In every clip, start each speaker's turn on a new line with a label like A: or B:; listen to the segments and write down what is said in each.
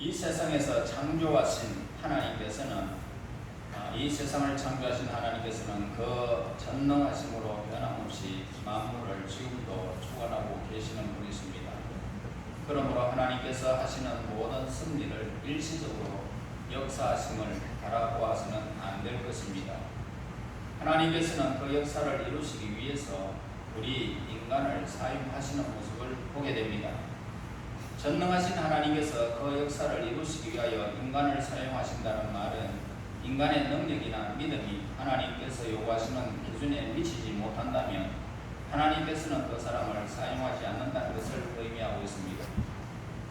A: 이 세상에서 창조하신 하나님께서는 이 세상을 창조하신 하나님께서는 그 전능하심으로 변함없이 만물을 지금도 주관하고 계시는 분이십니다. 그러므로 하나님께서 하시는 모든 섭리를 일시적으로 역사하심을 바라보아서는 안 될 것입니다. 하나님께서는 그 역사를 이루시기 위해서 우리 인간을 사용하시는 모습을 보게 됩니다. 전능하신 하나님께서 그 역사를 이루시기 위하여 인간을 사용하신다는 말은 인간의 능력이나 믿음이 하나님께서 요구하시는 기준에 미치지 못한다면 하나님께서는 그 사람을 사용하지 않는다는 것을 의미하고 있습니다.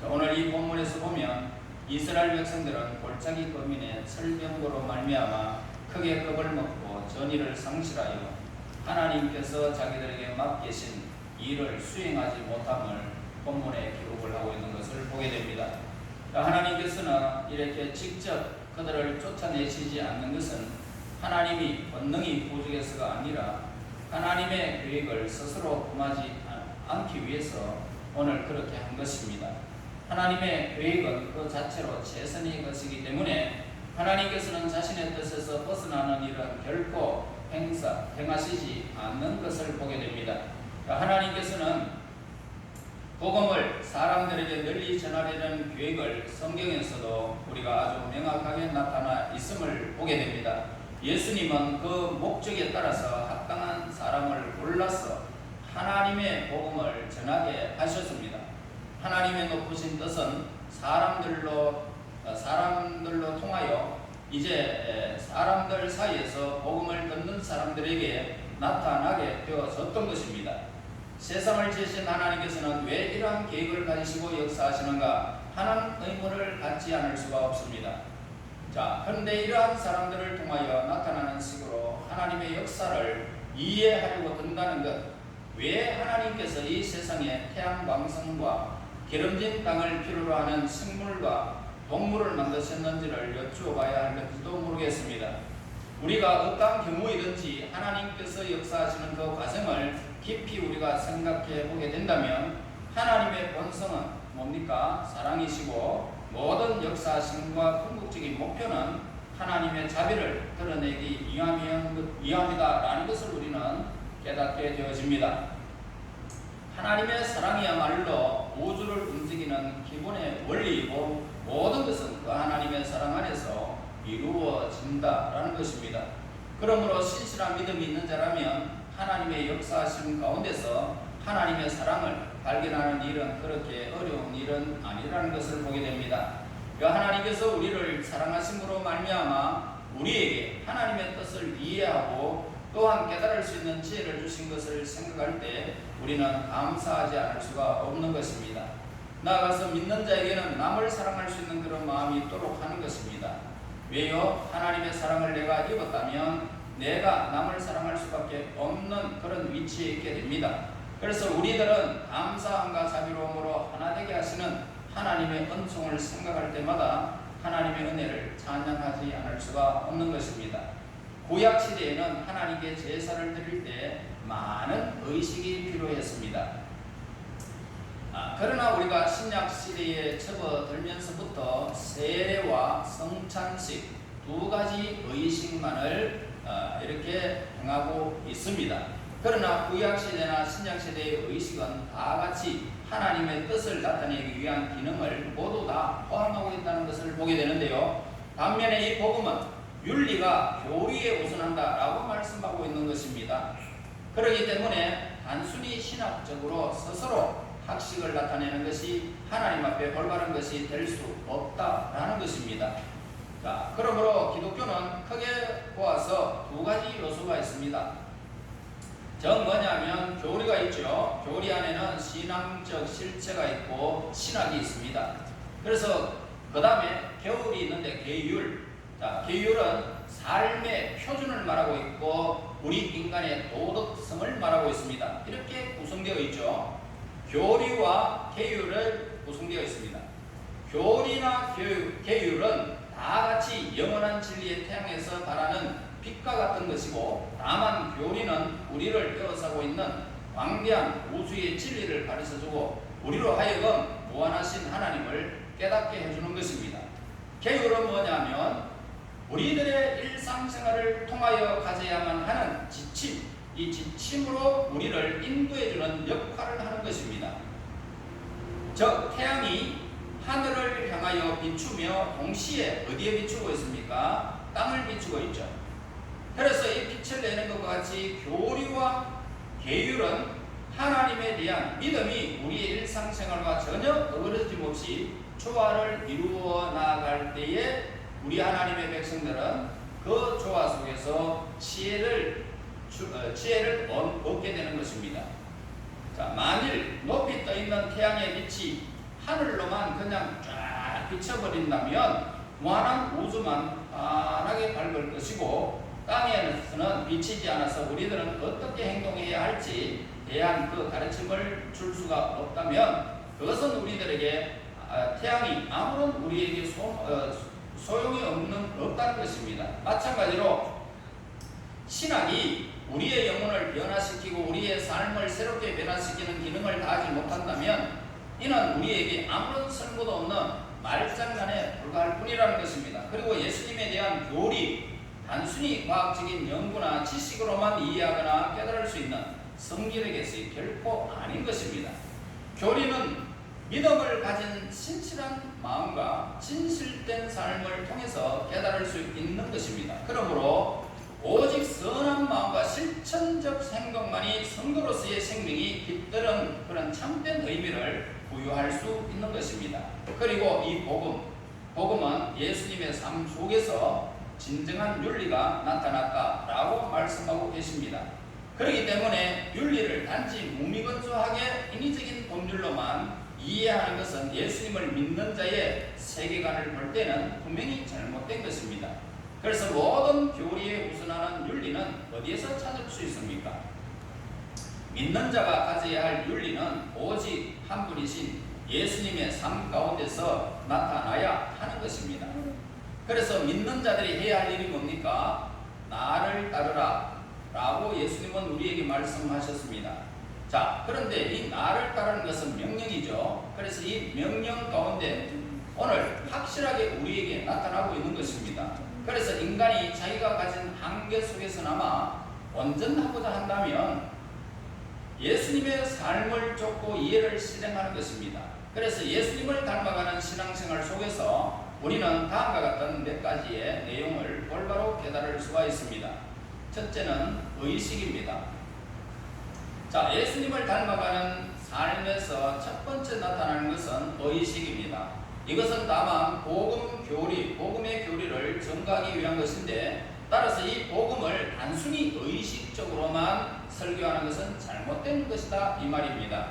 A: 오늘 이 본문에서 보면 이스라엘 백성들은 골짜기 거민의 설병고로 말미암아 크게 겁을 먹고 전의를 상실하여 하나님께서 자기들에게 맡기신 일을 수행하지 못함을 본문에 기록을 하고 있는 것을 보게 됩니다. 하나님께서는 이렇게 직접 그들을 쫓아내시지 않는 것은 하나님이 권능이 부족해서가 아니라 하나님의 계획을 스스로 금하지 않기 위해서 오늘 그렇게 한 것입니다. 하나님의 계획은 그 자체로 최선의 것이기 때문에 하나님께서는 자신의 뜻에서 벗어나는 일은 결코 행하시지 않는 것을 보게 됩니다. 하나님께서는 복음을 사람들에게 널리 전하려는 계획을 성경에서도 우리가 아주 명확하게 나타나 있음을 보게 됩니다. 예수님은 그 목적에 따라서 합당한 사람을 골라서 하나님의 복음을 전하게 하셨습니다. 하나님의 높으신 뜻은 사람들로 통하여 이제 사람들 사이에서 복음을 듣는 사람들에게 나타나게 되어졌던 것입니다. 세상을 지으신 하나님께서는 왜 이러한 계획을 가지시고 역사하시는가 하는 의문을 갖지 않을 수가 없습니다. 그런데 이러한 사람들을 통하여 나타나는 식으로 하나님의 역사를 이해하려고 든다는 것, 왜 하나님께서 이 세상에 태양광선과 기름진 땅을 필요로 하는 식물과 동물을 만드셨는지를 여쭈어봐야 할지도 모르겠습니다. 우리가 어떠한 경우이든지 하나님께서 역사하시는 그 과정을 깊이 우리가 생각해 보게 된다면 하나님의 본성은 뭡니까? 사랑이시고 모든 역사하심과 궁극적인 목표는 하나님의 자비를 드러내기 위함이다라는 것을 우리는 깨닫게 되어집니다. 하나님의 사랑이야말로 우주를 움직이는 기본의 원리이고 모든 것은 그 하나님의 사랑 안에서 이루어진다라는 것입니다. 그러므로 신실한 믿음이 있는 자라면 하나님의 역사하심 가운데서 하나님의 사랑을 발견하는 일은 그렇게 어려운 일은 아니라는 것을 보게 됩니다. 하나님께서 우리를 사랑하심으로 말미암아 우리에게 하나님의 뜻을 이해하고 또한 깨달을 수 있는 지혜를 주신 것을 생각할 때 우리는 감사하지 않을 수가 없는 것입니다. 나아가서 믿는 자에게는 남을 사랑할 수 있는 그런 마음이 있도록 하는 것입니다. 왜요? 하나님의 사랑을 내가 입었다면 내가 남을 사랑할 수밖에 없는 그런 위치에 있게 됩니다. 그래서 우리들은 감사함과 자비로움으로 하나 되게 하시는 하나님의 은총을 생각할 때마다 하나님의 은혜를 찬양하지 않을 수가 없는 것입니다. 구약 시대에는 하나님께 제사를 드릴 때 많은 의식이 필요했습니다. 그러나 우리가 신약 시대에 접어들면서부터 세례와 성찬식 두 가지 의식만을 이렇게 행하고 있습니다. 그러나 구약 시대나 신약 시대의 의식은 다 같이 하나님의 뜻을 나타내기 위한 기능을 모두 다 포함하고 있다는 것을 보게 되는데요. 반면에 이 복음은 윤리가 교리에 우선한다라고 말씀하고 있는 것입니다. 그렇기 때문에 단순히 신학적으로 스스로 학식을 나타내는 것이 하나님 앞에 올바른 것이 될 수 없다라는 것입니다. 그러므로 기독교는 크게 보아서 두 가지 요소가 있습니다. 뭐냐면 교리가 있죠. 교리 안에는 신앙적 실체가 있고 신학이 있습니다. 그래서 그 다음에 교율이 있는데 계율은 삶의 표준을 말하고 있고 우리 인간의 도덕성을 말하고 있습니다. 이렇게 구성되어 있죠. 교리와 계율을 구성되어 있습니다. 교리나 계율은 다 같이 영원한 진리의 태양에서 발하는 빛과 같은 것이고, 다만 교리는 우리를 에워싸고 있는 광대한 우주의 진리를 가르쳐주고 우리로 하여금 무한하신 하나님을 깨닫게 해주는 것입니다. 계율은 뭐냐면 우리들의 일상생활을 통하여 가져야만 하는 지침, 이 지침으로 우리를 인도해주는 역할을 하는 것입니다. 즉 태양이 하늘을 향하여 비추며 동시에 어디에 비추고 있습니까? 땅을 비추고 있죠. 그래서 이 빛을 내는 것과 같이 교리와 계율은 하나님에 대한 믿음이 우리의 일상생활과 전혀 어그러짐 없이 조화를 이루어 나갈 때에 우리 하나님의 백성들은 그 조화 속에서 지혜를 얻게 되는 것입니다. 자, 만일 높이 떠있는 태양의 빛이 하늘로만 그냥 쫙 비춰버린다면 무한한 우주만 환하게 밝을 것이고 땅에서는 비치지 않아서 우리들은 어떻게 행동해야 할지 대한 그 가르침을 줄 수가 없다면 그것은 우리들에게 태양이 아무런 우리에게 소용이 없다는 것입니다. 마찬가지로 신앙이 우리의 영혼을 변화시키고 우리의 삶을 새롭게 변화시키는 기능을 다하지 못한다면 이는 우리에게 아무런 쓸모도 없는 말장난에 불과할 뿐이라는 것입니다. 그리고 예수님에 대한 교리, 단순히 과학적인 연구나 지식으로만 이해하거나 깨달을 수 있는 성경의 것이 결코 아닌 것입니다. 교리는 믿음을 가진 신실한 마음과 진실된 삶을 통해서 깨달을 수 있는 것입니다. 그러므로 오직 선한 마음과 실천적 생각만이 성도로서의 생명이 깃드는 그런 참된 의미를 부여할 수 있는 것입니다. 그리고 이 복음은 예수님의 삶 속에서 진정한 윤리가 나타났다라고 말씀하고 계십니다. 그렇기 때문에 윤리를 단지 무미건조하게 인위적인 법률로만 이해하는 것은 예수님을 믿는 자의 세계관을 볼 때는 분명히 잘못된 것입니다. 그래서 모든 교리에 우선하는 윤리는 어디에서 찾을 수 있습니까? 믿는 자가 가져야 할 윤리는 오직 한 분이신 예수님의 삶 가운데서 나타나야 하는 것입니다. 그래서 믿는 자들이 해야 할 일이 뭡니까? 나를 따르라 라고 예수님은 우리에게 말씀하셨습니다. 자, 그런데 이 나를 따르는 것은 명령이죠. 그래서 이 명령 가운데 오늘 확실하게 우리에게 나타나고 있는 것입니다. 그래서 인간이 자기가 가진 한계 속에서나마 온전하고자 한다면 예수님의 삶을 쫓고 이해를 실행하는 것입니다. 그래서 예수님을 닮아가는 신앙생활 속에서 우리는 다음과 같은 몇 가지의 내용을 올바로 깨달을 수가 있습니다. 첫째는 의식입니다. 자, 예수님을 닮아가는 삶에서 첫 번째 나타나는 것은 의식입니다. 이것은 다만 복음의 교리를 전가하기 위한 것인데 따라서 이 복음을 단순히 의식적으로만 설교하는 것은 잘못된 것이다 이 말입니다.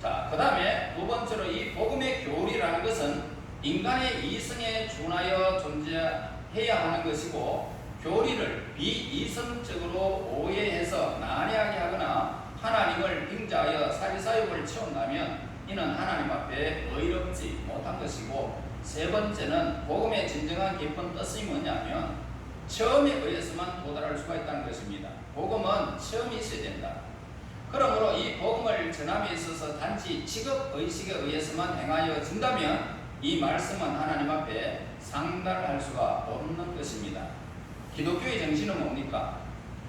A: 자, 그 다음에 두 번째로 이 복음의 교리라는 것은 인간의 이성에 준하여 존재해야 하는 것이고 교리를 비이성적으로 오해해서 난해하게 하거나 하나님을 빙자하여 사리사욕을 채운다면 이는 하나님 앞에 의롭지 못한 것이고 세 번째는 복음의 진정한 깊은 뜻이 뭐냐면 체험에 의해서만 도달할 수가 있다는 것입니다. 복음은 체험이 있어야 된다. 그러므로 이 복음을 전함에 있어서 단지 직업의식에 의해서만 행하여진다면 이 말씀은 하나님 앞에 상달할 수가 없는 것입니다. 기독교의 정신은 뭡니까?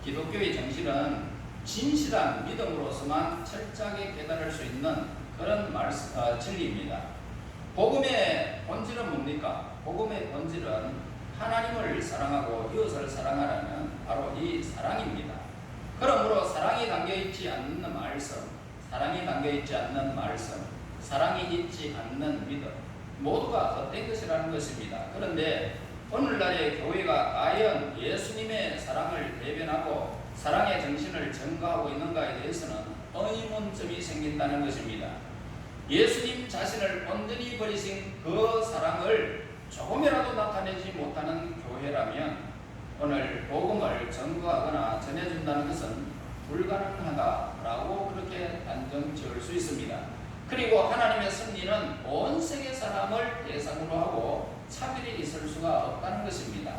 A: 기독교의 정신은 진실한 믿음으로서만 철저하게 깨달을 수 있는 그런 진리입니다. 복음의 본질은 뭡니까? 복음의 본질은 하나님을 사랑하고 이웃을 사랑하라는 바로 이 사랑입니다. 그러므로 사랑이 담겨있지 않는 말씀, 사랑이 담겨있지 않는 말씀, 사랑이 있지 않는 믿음 모두가 헛된 것이라는 것입니다. 그런데 오늘날의 교회가 과연 예수님의 사랑을 대변하고 사랑의 정신을 전가하고 있는가에 대해서는 의문점이 생긴다는 것입니다. 예수님 자신을 온전히 버리신 그 사랑을 조금이라도 나타내지 못하는 교회라면 오늘 복음을 전가하거나 전해준다는 것은 불가능하다라고 그렇게 단정 지을 수 있습니다. 그리고 하나님의 승리는 온 세계 사람을 대상으로 하고 차별이 있을 수가 없다는 것입니다.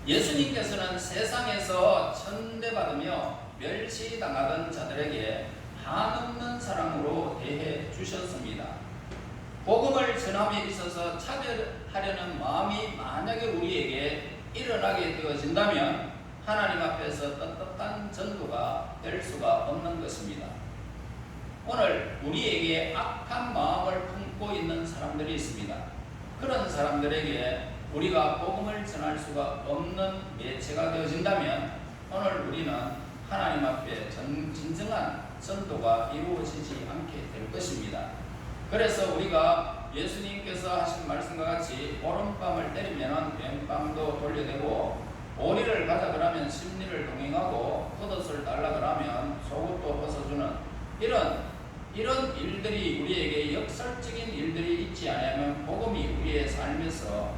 A: 예수님께서는 세상에서 천대받으며 멸시당하던 자들에게 한없는 사랑으로 대해 주셨습니다. 복음을 전함에 있어서 차별하려는 마음이 만약에 우리에게 일어나게 되어진다면 하나님 앞에서 떳떳한 전도가 될 수가 없는 것입니다. 오늘 우리에게 악한 마음을 품고 있는 사람들이 있습니다. 그런 사람들에게 우리가 복음을 전할 수가 없는 매체가 되어진다면 오늘 우리는 하나님 앞에 진정한 전도가 이루어지지 않게 될 것입니다. 그래서 우리가 예수님께서 하신 말씀과 같이 오른밤을 때리면 왼밤도 돌려대고 오리를 가자 그러면 십리를 동행하고 겉옷을 달라 그러면 속옷도 벗어주는 이런 일들이 우리에게 역설적인 일들이 있지 않으면 복음이 우리의 삶에서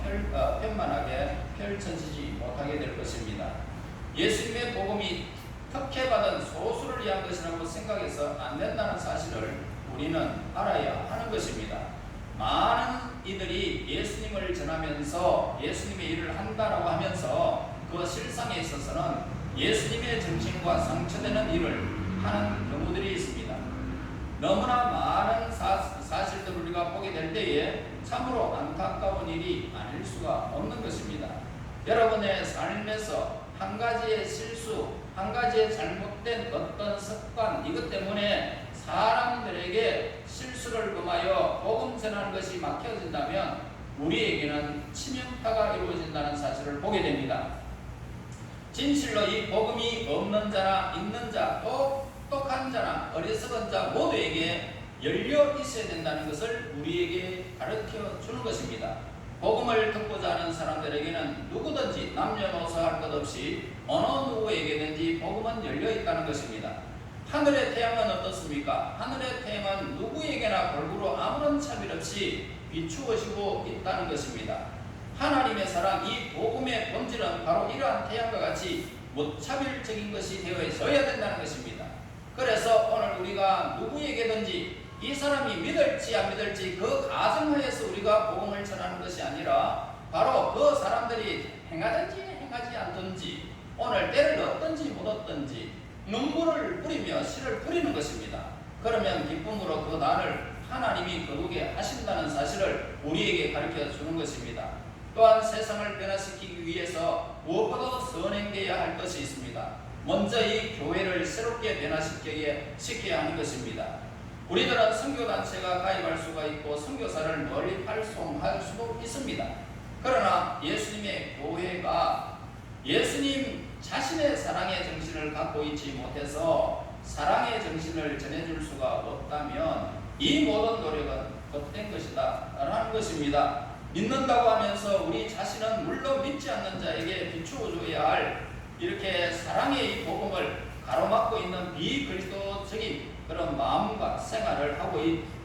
A: 편만하게 펼쳐지지 못하게 될 것입니다. 예수님의 복음이 특혜받은 소수를 위한 것이라고 생각해서 안 된다는 사실을 우리는 알아야 하는 것입니다. 많은 이들이 예수님을 전하면서 예수님의 일을 한다라고 하면서 그 실상에 있어서는 예수님의 정신과 상처되는 일을 하는 경우들이 있습니다. 너무나 많은 사실들을 우리가 보게 될 때에 참으로 안타까운 일이 아닐 수가 없는 것입니다. 여러분의 삶에서 한 가지의 실수, 한 가지의 잘못된 어떤 습관, 이것 때문에 사람들에게 실수를 범하여 복음 전하는 것이 막혀진다면 우리에게는 치명타가 이루어진다는 사실을 보게 됩니다. 진실로 이 복음이 없는 자나 있는 자, 똑똑한 자나 어리석은 자 모두에게 열려 있어야 된다는 것을 우리에게 가르쳐 주는 것입니다. 복음을 듣고자 하는 사람들에게는 누구든지 남녀노소 할 것 없이 어느 누구에게든지 복음은 열려 있다는 것입니다. 하늘의 태양은 어떻습니까? 하늘의 태양은 누구에게나 골고루 아무런 차별 없이 비추어지고 있다는 것입니다. 하나님의 사랑, 이 복음의 본질은 바로 이러한 태양과 같이 무차별적인 것이 되어져야 된다는 것입니다. 그래서 오늘 우리가 누구에게든지 이 사람이 믿을지 안 믿을지 그 가정하에서 우리가 복음을 전하는 것이 아니라 바로 그 사람들이 행하든지 행하지 않든지 오늘 때를 얻든지 못 얻든지 눈물을 뿌리며 씨를 뿌리는 것입니다. 그러면 기쁨으로 그 날을 하나님이 거두게 하신다는 사실을 우리에게 가르쳐 주는 것입니다. 또한 세상을 변화시키기 위해서 무엇보다 선행되어야 할 것이 있습니다. 먼저 이 교회를 새롭게 변화시켜야 하는 것입니다. 우리들은 선교단체가 가입할 수가 있고 선교사를 멀리 활송할 수도 있습니다. 그러나 예수님의 교회가 예수님 자신의 사랑의 정신을 갖고 있지 못해서 사랑의 정신을 전해줄 수가 없다면 이 모든 노력은 헛된 것이다 라는 것입니다. 믿는다고 하면서 우리 자신은 물론 믿지 않는 자에게 비추어줘야 할 이렇게 사랑의 이 복음을 가로막고 있는 비그리스도적인 그런 마음과 생활을 하고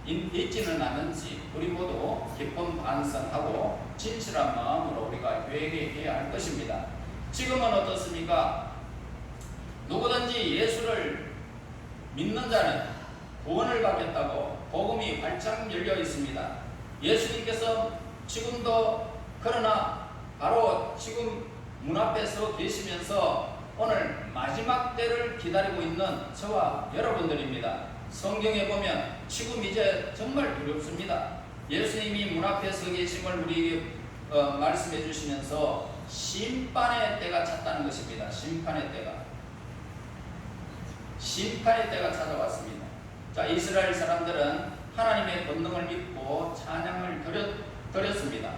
A: 있지는 않은지 우리 모두 깊은 반성하고 진실한 마음으로 우리가 회개해야 할 것입니다. 지금은 어떻습니까? 누구든지 예수를 믿는 자는 구원을 받겠다고 복음이 활짝 열려 있습니다. 예수님께서 지금도 그러나 바로 지금 문 앞에 서 계시면서 오늘 마지막 때를 기다리고 있는 저와 여러분들입니다. 성경에 보면 지금 이제 정말 두렵습니다. 예수님이 문 앞에 서 계심을 우리에게 말씀해 주시면서 심판의 때가 찼다는 것입니다. 심판의 때가 찾아왔습니다. 자, 이스라엘 사람들은 하나님의 권능을 믿고 찬양을 드렸습니다.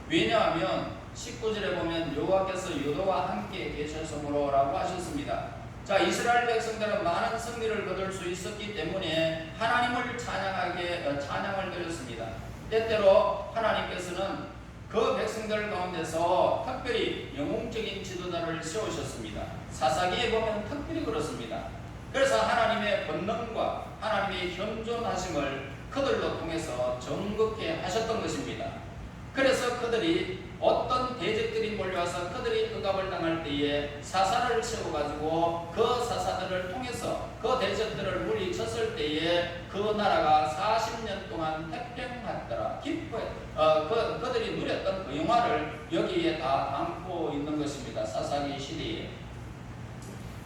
A: 왜냐하면 19절에 보면 여호와께서 유다와 함께 계셨으므로라고 하셨습니다. 자, 이스라엘 백성들은 많은 승리를 거둘 수 있었기 때문에 하나님을 찬양을 드렸습니다. 때때로 하나님께서는 그 백성들 가운데서 특별히 영웅적인 지도자를 세우셨습니다. 사사기에 보면 특별히 그렇습니다. 그래서 하나님의 권능과 하나님의 현존하심을 그들로 통해서 정극게 하셨던 것입니다. 그래서 그들이 어떤 대적들이 몰려와서 그들이 억압을 당할 때에 사사를 세워가지고 그 사사들을 통해서 그 대적들을 물리쳤을 때에 그 나라가 40년 동안 태평하더라. 그들이 누렸던 그 영화를 여기에 다 담고 있는 것입니다. 사사기 시대에.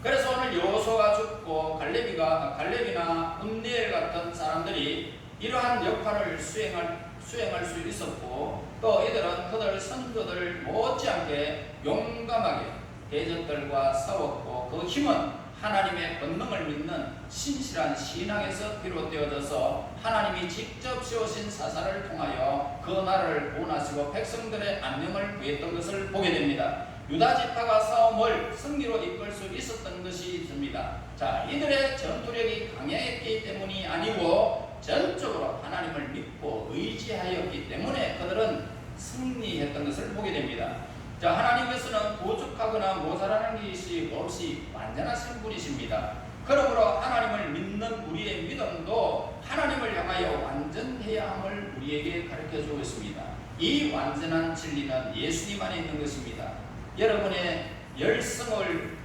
A: 그래서 오늘 여호수아가 죽고 갈렙이나 홈리엘 같은 사람들이 이러한 역할을 수행할 수 있었고, 또 이들은 그들 선조들 못지않게 용감하게 대적들과 싸웠고, 그 힘은 하나님의 권능을 믿는 신실한 신앙에서 비롯되어져서 하나님이 직접 세우신 사사를 통하여 그 나라를 구원하시고 백성들의 안녕을 구했던 것을 보게 됩니다. 유다 지파가 싸움을 승리로 이끌 수 있었던 것이 있습니다. 자, 이들의 전투력이 강했기 때문이 아니고 전적으로 하나님을 믿고 의지하였기 때문에 그들은 승리했던 것을 보게 됩니다. 자, 하나님께서는 부족하거나 모자라는 것이 없이 완전하신 분이십니다. 그러므로 하나님을 믿는 우리의 믿음도 하나님을 향하여 완전해야 함을 우리에게 가르쳐주고 있습니다. 이 완전한 진리는 예수님 안에 있는 것입니다. 여러분의 열정을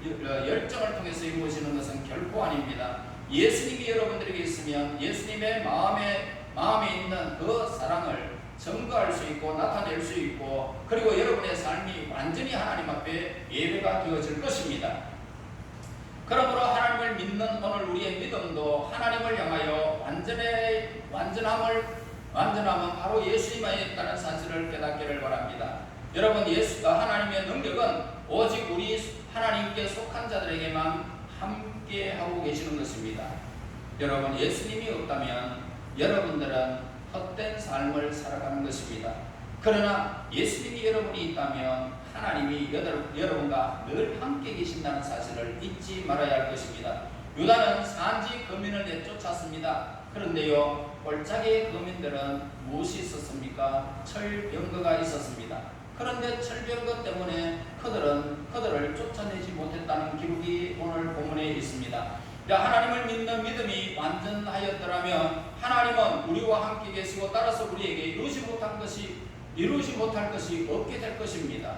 A: 통해서 이루어지는 것은 결코 아닙니다. 예수님이 여러분들에게 있으면 예수님의 마음에 있는 그 사랑을 증거할 수 있고 나타낼 수 있고, 그리고 여러분의 삶이 완전히 하나님 앞에 예배가 되어질 것입니다. 그러므로 하나님을 믿는 오늘 우리의 믿음도 하나님을 향하여 완전함은 바로 예수님 안에 있다는 사실을 깨닫기를 바랍니다. 여러분, 하나님의 능력은 오직 우리 하나님께 속한 자들에게만 함께 하고 계시는 것입니다. 여러분, 예수님이 없다면 여러분들은 헛된 삶을 살아가는 것입니다. 그러나 예수님이 여러분이 있다면 하나님이 여러분과 늘 함께 계신다는 사실을 잊지 말아야 할 것입니다. 유다는 산지 거민을 내쫓았습니다. 그런데요, 골짜기의 거민들은 무엇이 있었습니까? 철병거가 있었습니다. 그런데 철병거 때문에 그들을 쫓아내지 못했다는 기록이 오늘 본문에 있습니다. 하나님을 믿는 믿음이 완전하였더라면 하나님은 우리와 함께 계시고, 따라서 우리에게 이루지 못할 것이 없게 될 것입니다.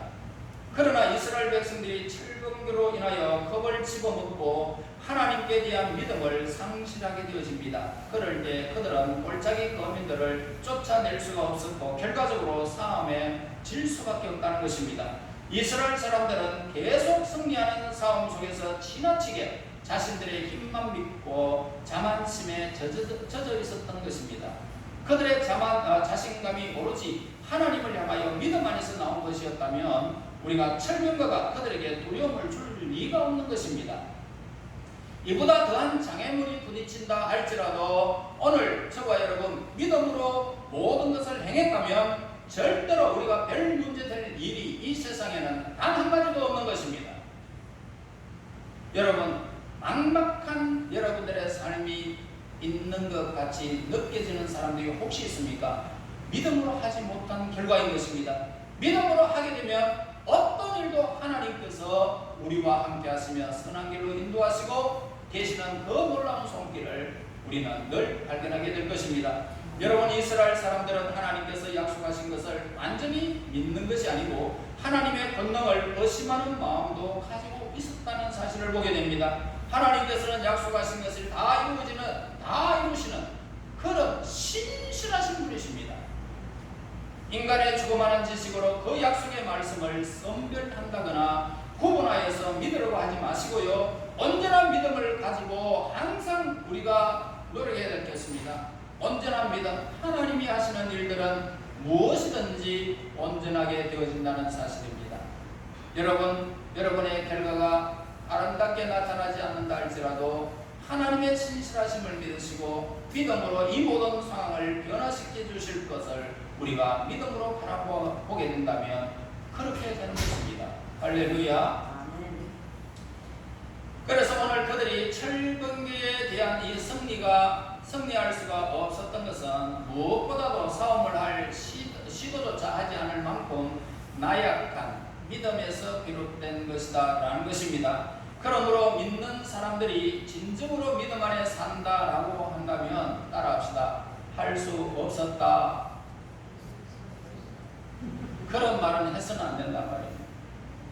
A: 그러나 이스라엘 백성들이 철병거로 인하여 겁을 집어먹고 하나님께 대한 믿음을 상실하게 되어집니다. 그럴 때 그들은 골짜기 거민들을 쫓아낼 수가 없었고 결과적으로 싸움에 질 수밖에 없다는 것입니다. 이스라엘 사람들은 계속 승리하는 싸움 속에서 지나치게 자신들의 힘만 믿고 자만심에 젖어 있었던 것입니다. 그들의 자신감이 오로지 하나님을 향하여 믿음 안에서 나온 것이었다면 우리가 철병거가 그들에게 두려움을 줄 리가 없는 것입니다. 이보다 더한 장애물이 부딪힌다 할지라도 오늘 저와 여러분 믿음으로 모든 것을 행했다면 절대로 우리가 별 문제 될 일이 이 세상에는 단 한 가지도 없는 것입니다. 여러분, 막막한 여러분들의 삶이 있는 것 같이 느껴지는 사람들이 혹시 있습니까? 믿음으로 하지 못한 결과인 것입니다. 믿음으로 하게 되면 어떤 일도 하나님께서 우리와 함께 하시며 선한 길로 인도하시고 계시는 그 놀라운 손길을 우리는 늘 발견하게 될 것입니다. 여러분, 이스라엘 사람들은 하나님께서 약속하신 것을 완전히 믿는 것이 아니고 하나님의 권능을 의심하는 마음도 가지고 있었다는 사실을 보게 됩니다. 하나님께서는 약속하신 것을 다 이루시는 그런 신실하신 분이십니다. 인간의 조그마한 지식으로 그 약속의 말씀을 선별한다거나 구분하여서 믿으려고 하지 마시고요, 온전한 믿음을 가지고 항상 우리가 노력해야 될 것입니다. 온전한 믿음, 하나님이 하시는 일들은 무엇이든지 온전하게 되어진다는 사실입니다. 여러분, 여러분의 결과가 아름답게 나타나지 않는다 할지라도 하나님의 신실하심을 믿으시고 믿음으로 이 모든 상황을 변화시켜 주실 것을 우리가 믿음으로 바라보게 된다면 그렇게 되는 것입니다. 할렐루야. 그래서 오늘 그들이 철병거에 대한 이 승리할 수가 없었던 것은 무엇보다도 싸움을 할 시도조차 하지 않을 만큼 나약한 믿음에서 비롯된 것이다 라는 것입니다. 그러므로 믿는 사람들이 진정으로 믿음 안에 산다라고 한다면 따라합시다. 할 수 없었다. 그런 말은 해서는 안 된단 말이에요.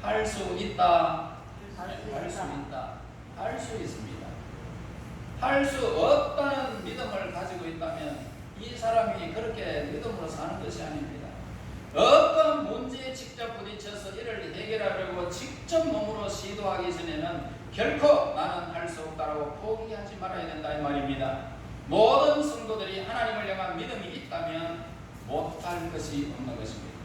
A: 할 수 있다. 할 수 있다. 할 수 있습니다. 할 수 없다는 믿음을 가지고 있다면 이 사람이 그렇게 믿음으로 사는 것이 아닙니다. 어떤 문제에 직접 부딪혀서 이를 해결하려고 직접 몸으로 시도하기 전에는 결코 나는 할 수 없다라고 포기하지 말아야 된다 이 말입니다. 모든 성도들이 하나님을 향한 믿음이 있다면 못할 것이 없는 것입니다.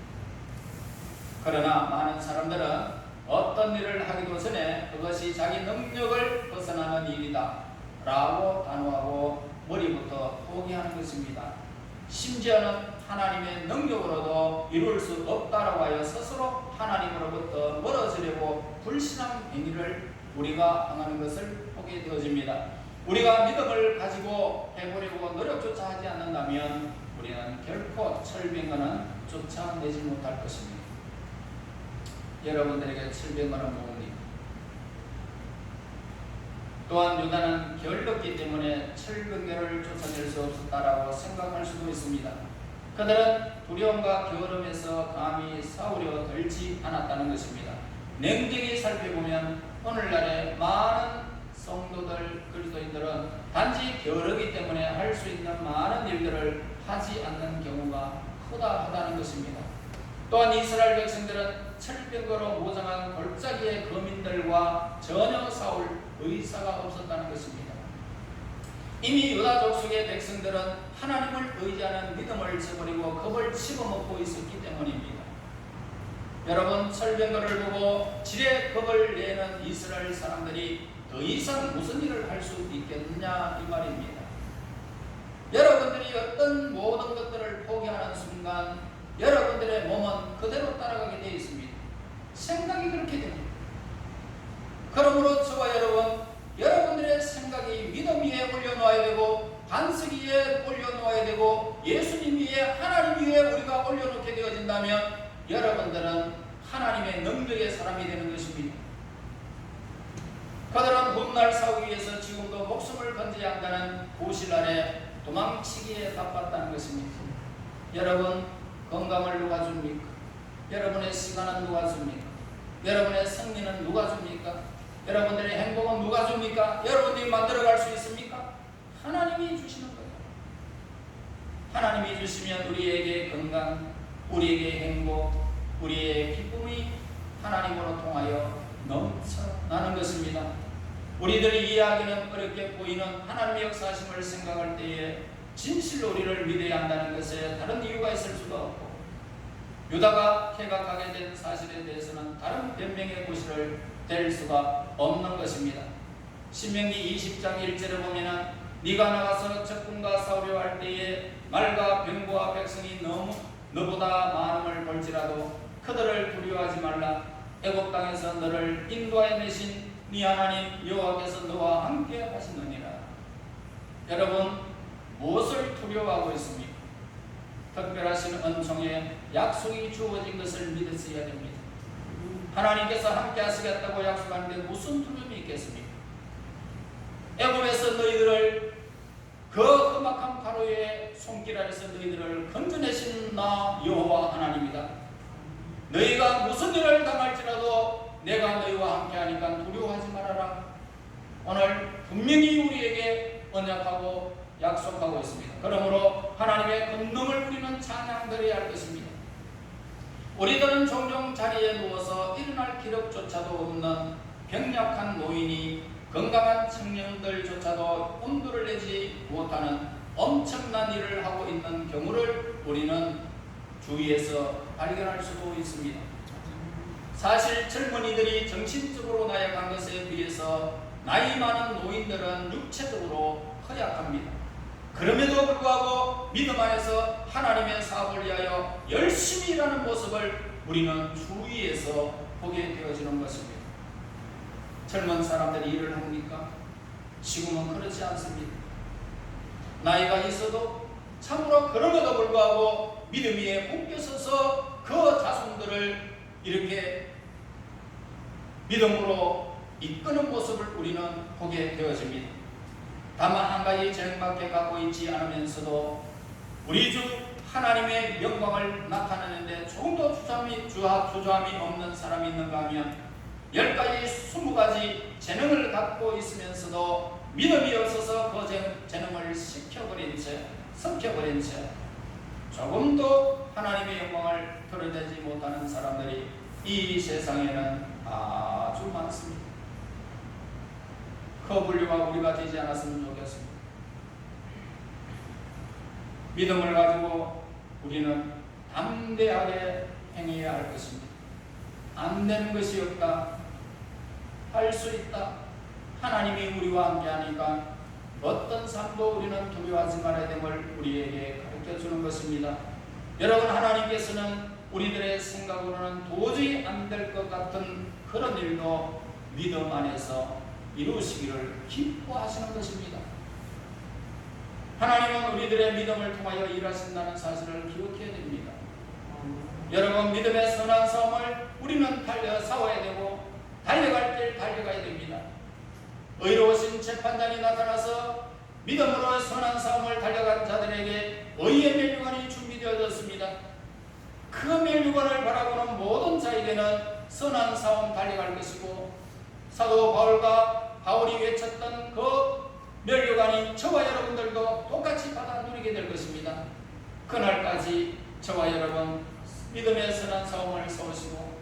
A: 그러나 많은 사람들은 어떤 일을 하기도 전에 그것이 자기 능력을 벗어나는 일이다 라고 단호하고 머리부터 포기하는 것입니다. 심지어는 하나님의 능력으로도 이룰 수 없다라고 하여 스스로 하나님으로부터 멀어지려고 불신앙 행위를 우리가 행하는 것을 보게 되어집니다. 우리가 믿음을 가지고 해보려고 노력조차 하지 않는다면 우리는 결코 철병거는 쫓아내지 못할 것입니다. 여러분들에게 철병거는 뭡니까? 또한 유다는 게을렀기 때문에 철병거를 쫓아낼 수 없었다라고 생각할 수도 있습니다. 그들은 두려움과 게으름에서 감히 싸우려 들지 않았다는 것입니다. 냉정히 살펴보면 오늘날의 많은 성도들, 그리스도인들은 단지 게으르기 때문에 할 수 있는 많은 일들을 하지 않는 경우가 크다는 것입니다. 또한 이스라엘 백성들은 철병거로 모장한 골짜기의 거민들과 전혀 싸울 의사가 없었다는 것입니다. 이미 유다 족속의 백성들은 하나님을 의지하는 믿음을 저버리고 겁을 집어먹고 있었기 때문입니다. 여러분, 철병거를 보고 지레 겁을 내는 이스라엘 사람들이 더 이상 무슨 일을 할 수 있겠느냐 이 말입니다. 여러분들이 어떤 모든 것들을 포기하는 순간 여러분들의 몸은 그대로 따라가게 되어 있습니다. 생각이 그렇게 됩니다. 그러므로 저와 여러분들의 생각이 믿음 위에 올려놓아야 되고 반석 위에 올려놓아야 되고 예수님 위에 하나님 위에 우리가 올려놓게 되어진다면 여러분들은 하나님의 능력의 사람이 되는 것입니다. 그들은 훗날 싸우기 위해서 지금도 목숨을 건져야 한다는 고실 아래 도망치기에 바빴다는 것입니다. 여러분, 건강을 누가 줍니까? 여러분의 시간은 누가 줍니까? 여러분의 승리는 누가 줍니까? 여러분들의 행복은 누가 줍니까? 여러분들이 만들어갈 수 있습니까? 하나님이 주시는 거예요. 하나님이 주시면 우리에게 건강, 우리에게 행복, 우리의 기쁨이 하나님으로 통하여 넘쳐나는 것입니다. 우리들이 이해하기는 어렵게 보이는 하나님의 역사하심을 생각할 때에 진실로 우리를 믿어야 한다는 것에 다른 이유가 있을 수가 없고, 유다가 퇴각하게 된 사실에 대해서는 다른 변명의 구실을 댈 수가 없는 것입니다. 신명기 20장 1절에 보면은 네가 나가서 적군과 싸우려 할 때에 말과 병거와 백성이 너보다 많음을 볼지라도 그들을 두려워하지 말라. 애굽 땅에서 너를 인도하여 내신 네 하나님 여호와께서 너와 함께 하시느니라. 여러분, 무엇을 두려워하고 있습니까? 특별하신 은총의 약속이 주어진 것을 믿었어야 됩니다. 하나님께서 함께 하시겠다고 약속하는데 무슨 두려움이 있겠습니까? 애굽에서 너희들을 그 험악한 바로의 손길 아래서 너희들을 건져내신 나 여호와 하나님이다. 너희가 무슨 일을 당할지라도 내가 너희와 함께 하니까 두려워하지 말아라. 오늘 분명히 우리에게 언약하고 약속하고 있습니다. 그러므로 하나님의 권능을 우리는 찬양드려야 할 것입니다. 우리들은 종종 자리에 누워서 일어날 기력조차도 없는 병약한 노인이 건강한 청년들조차도 엄두를 내지 못하는 엄청난 일을 하고 있는 경우를 우리는 주위에서 발견할 수도 있습니다. 사실 젊은이들이 정신적으로 나약한 것에 비해서 나이 많은 노인들은 육체적으로 허약합니다. 그럼에도 불구하고 믿음 안에서 하나님의 사업을 위하여 열심히 일하는 모습을 우리는 주위에서 보게 되어지는 것입니다. 젊은 사람들이 일을 합니까? 지금은 그렇지 않습니다. 나이가 있어도 참으로 그럼에도 불구하고 믿음 위에 묶여서서 그 자손들을 이렇게 믿음으로 이끄는 모습을 우리는 보게 되어집니다. 다만 한 가지 저녁밖에 갖고 있지 않으면서도 우리 주 하나님의 영광을 나타내는데 조금도 주저함이 없는 사람이 있는가 하면 10가지, 20가지 재능을 갖고 있으면서도 믿음이 없어서 그 재능을 섞여버린 채 조금도 하나님의 영광을 드러내지 못하는 사람들이 이 세상에는 아주 많습니다. 그 분류가 우리가 되지 않았으면 좋겠습니다. 믿음을 가지고 우리는 담대하게 행해야 할 것입니다. 안 되는 것이 없다. 할 수 있다. 하나님이 우리와 함께하니까 어떤 삶도 우리는 두려워하지 말아야 됨을 우리에게 가르쳐주는 것입니다. 여러분, 하나님께서는 우리들의 생각으로는 도저히 안 될 것 같은 그런 일도 믿음 안에서 이루시기를 기뻐하시는 것입니다. 하나님은 우리들의 믿음을 통하여 일하신다는 사실을 기억해야 됩니다. 여러분, 믿음의 선한 싸움을 우리는 싸워야 되고 달려갈 길 달려가야 됩니다. 의로우신 재판장이 나타나서 믿음으로 선한 싸움을 달려간 자들에게 의의 면류관이 준비되어졌습니다. 그 면류관을 바라보는 모든 자에게는 선한 싸움 달려갈 것이고, 사도 바울이 외쳤던 그 면류관이 저와 여러분들도 똑같이 받아 누리게 될 것입니다. 그날까지 저와 여러분 믿음의 선한 싸움을 싸우시고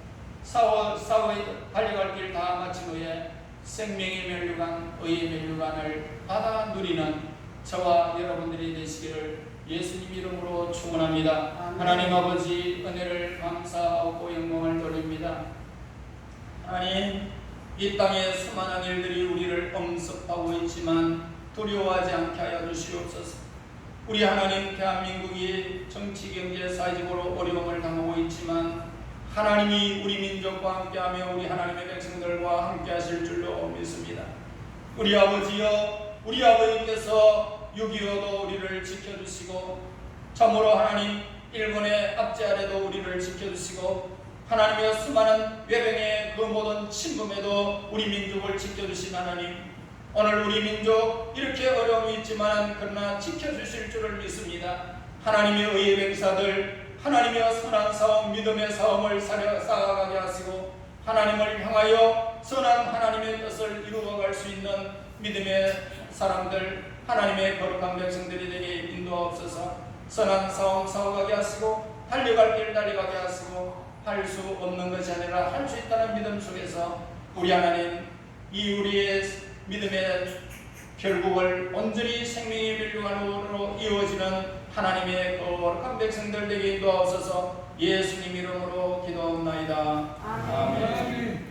A: 달려갈 길 다 마친 후에 생명의 면류관, 의의 면류관을 받아 누리는 저와 여러분들이 되시기를 예수님 이름으로 축원합니다. 하나님 아버지, 은혜를 감사하고 영광을 돌립니다. 하나님, 이 땅에 수많은 일들이 우리를 엄습하고 있지만 두려워하지 않게 하여 주시옵소서. 우리 하나님, 대한민국이 정치, 경제, 사회적으로 어려움을 당하고 있지만 하나님이 우리 민족과 함께하며 우리 하나님의 백성들과 함께 하실 줄로 믿습니다. 우리 아버지여, 우리 아버지께서 6.25도 우리를 지켜주시고, 참으로 하나님 일본의 압제 아래도 우리를 지켜주시고, 하나님의 수많은 외병의 그 모든 침범에도 우리 민족을 지켜주신 하나님, 오늘 우리 민족 이렇게 어려움이 있지만 그러나 지켜주실 줄을 믿습니다. 하나님의 의의 백사들, 하나님의 선한 싸움, 믿음의 싸움을 쌓아가게 하시고, 하나님을 향하여 선한 하나님의 뜻을 이루어갈 수 있는 믿음의 사람들, 하나님의 거룩한 백성들이 되게 인도하옵소서. 선한 싸움 싸워가게 하시고, 달려갈 길 달려가게 하시고, 할 수 없는 것이 아니라 할 수 있다는 믿음 속에서 우리 하나님, 이 우리의 믿음의 결국을 온전히 생명의 면류관으로 이루어지는 하나님의 거룩한 백성들 되게 인도하옵소서. 예수님 이름으로 기도하옵나이다. 아멘.